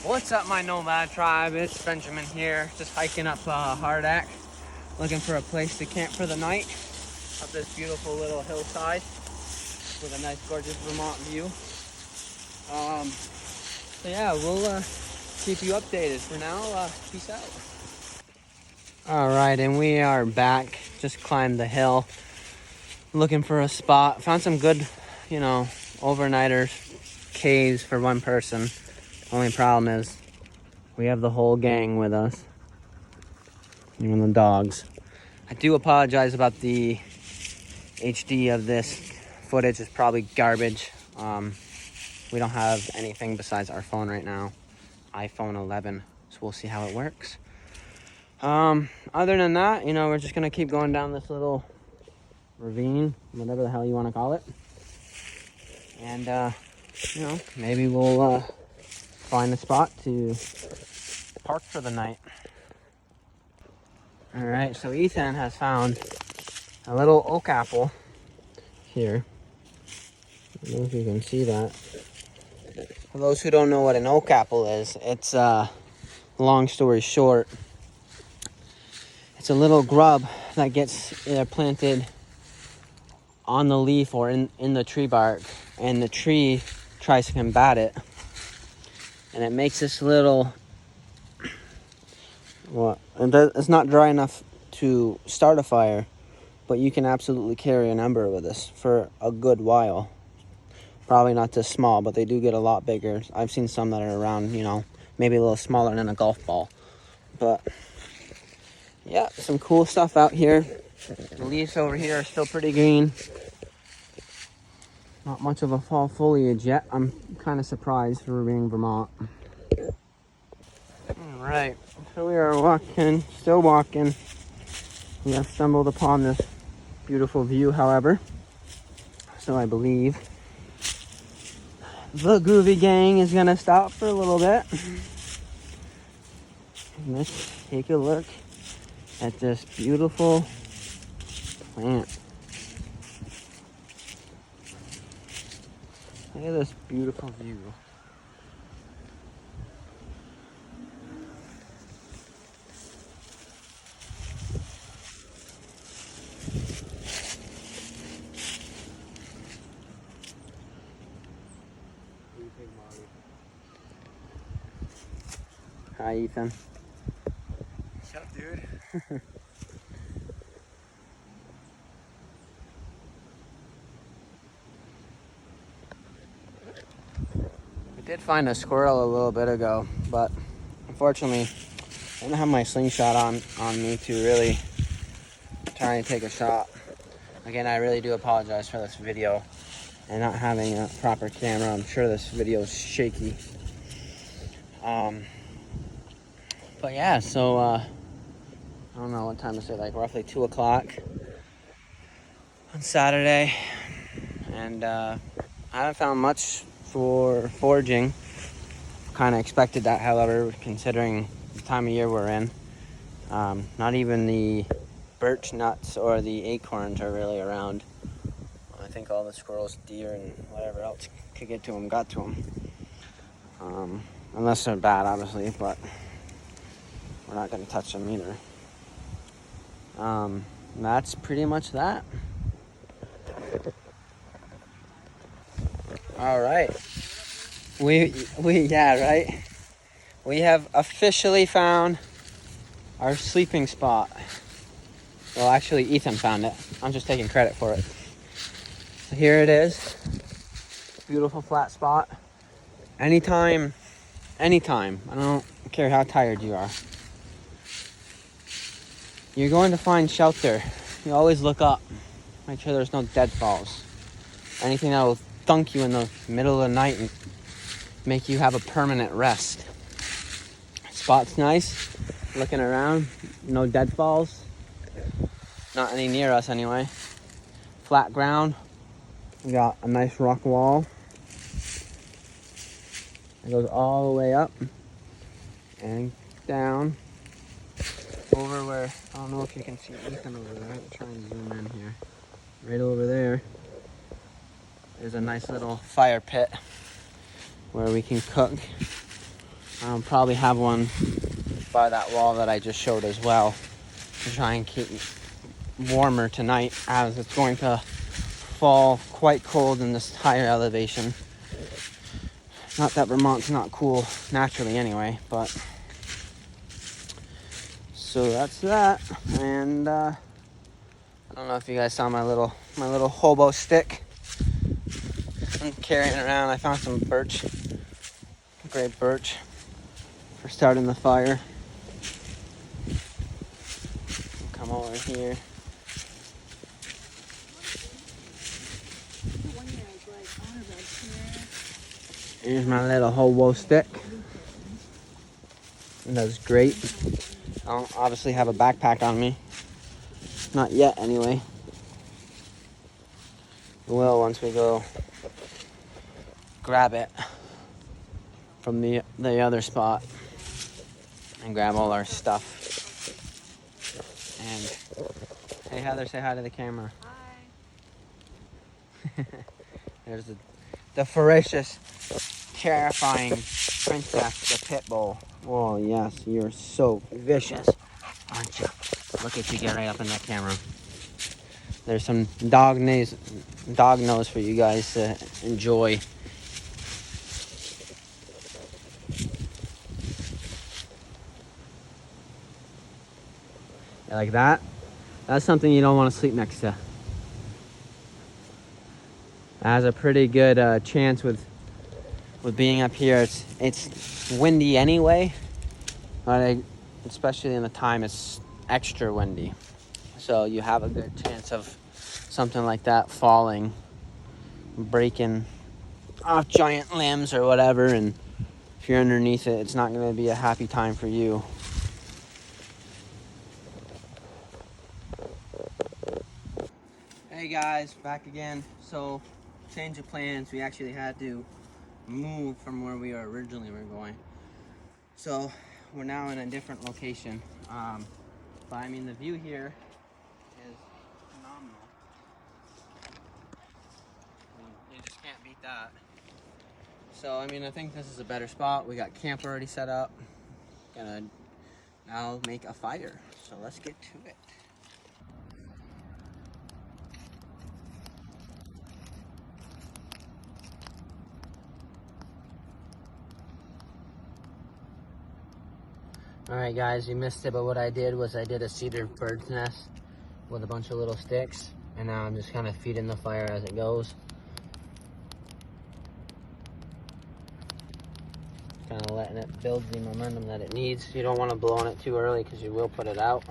What's up, my nomad tribe? It's Benjamin here, just hiking up Hardack, looking for a place to camp for the night up this beautiful little hillside with a nice, gorgeous Vermont view. So yeah, we'll keep you updated. For now, peace out. All right, and we are back. Just climbed the hill, looking for a spot. Found some good, overnighters, caves for one person. Only problem is we have the whole gang with us, even the dogs. I do apologize about the HD of this footage. It's probably garbage. We don't have anything besides our phone right now, iPhone 11, so we'll see how it works. Other than that, we're just gonna keep going down this little ravine, whatever the hell you want to call it, and maybe we'll find a spot to park for the night. All right, so Ethan has found a little oak apple here. I don't know if you can see that. For those who don't know what an oak apple is, it's long story short, it's a little grub that gets either planted on the leaf or in the tree bark, and the tree tries to combat it, and it makes this little, it's not dry enough to start a fire, but you can absolutely carry an ember with this for a good while. Probably not this small, but they do get a lot bigger. I've seen some that are around, maybe a little smaller than a golf ball. But yeah, some cool stuff out here. The leaves over here are still pretty green. Not much of a fall foliage yet. I'm kind of surprised for being Vermont. All right, so we are still walking. We have stumbled upon this beautiful view, however. So I believe the Groovy Gang is gonna stop for a little bit. And let's take a look at this beautiful plant. Look at this beautiful view. Hi, Ethan. What's up, dude? We did find a squirrel a little bit ago, but unfortunately, I didn't have my slingshot on me to really try and take a shot. Again, I really do apologize for this video and not having a proper camera. I'm sure this video is shaky. But yeah, so I don't know what time to say, like roughly 2 o'clock on Saturday, and I haven't found much for foraging. Kind of expected that, however, considering the time of year we're in. Not even the birch nuts or the acorns are really around. I think all the squirrels, deer, and whatever else could get to them got to them. Unless they're bad, obviously, but we're not going to touch them either. That's pretty much that. All right. Yeah, right? We have officially found our sleeping spot. Well, actually, Ethan found it. I'm just taking credit for it. So here it is. Beautiful flat spot. Anytime, I don't care how tired you are, you're going to find shelter. You always look up. Make sure there's no deadfalls. Anything that will thunk you in the middle of the night and make you have a permanent rest. Spot's nice. Looking around, no deadfalls. Not any near us anyway. Flat ground. We got a nice rock wall. It goes all the way up and down over where, I don't know if you can see Ethan over there. I'll try and zoom in here. Right over there, there's a nice little fire pit where we can cook I'll probably have one by that wall that I just showed as well to try and keep warmer tonight, as it's going to fall quite cold in this higher elevation. Not that Vermont's not cool naturally anyway, but so that's that. And I don't know if you guys saw my little hobo stick I'm carrying around. I found some birch, great birch for starting the fire. Come over here. Here's my little hobo stick. It does great. I don't obviously have a backpack on me. Not yet, anyway. We will once we go grab it from the other spot and grab all our stuff. And hey, Heather, say hi to the camera. Hi. There's the ferocious, terrifying princess, the pit bull. Oh yes, you're so vicious, aren't you? Look at you, get right up in that camera. There's some dog nose for you guys to enjoy. Like that? That's something you don't want to sleep next to. It has a pretty good chance with being up here. It's windy anyway, but especially in the time it's extra windy. So you have a good chance of something like that falling, breaking off giant limbs or whatever, and if you're underneath it, it's not going to be a happy time for you. Hey guys, back again. So, change of plans. We actually had to move from where we were originally going. So, we're now in a different location. But I mean, the view here is phenomenal. You just can't beat that. So, I mean, I think this is a better spot. We got camp already set up. Gonna now make a fire. So, let's get to it. Alright guys, you missed it, but what I did was I did a cedar bird's nest with a bunch of little sticks, and now I'm just kind of feeding the fire as it goes. Kind of letting it build the momentum that it needs. You don't want to blow on it too early because you will put it out.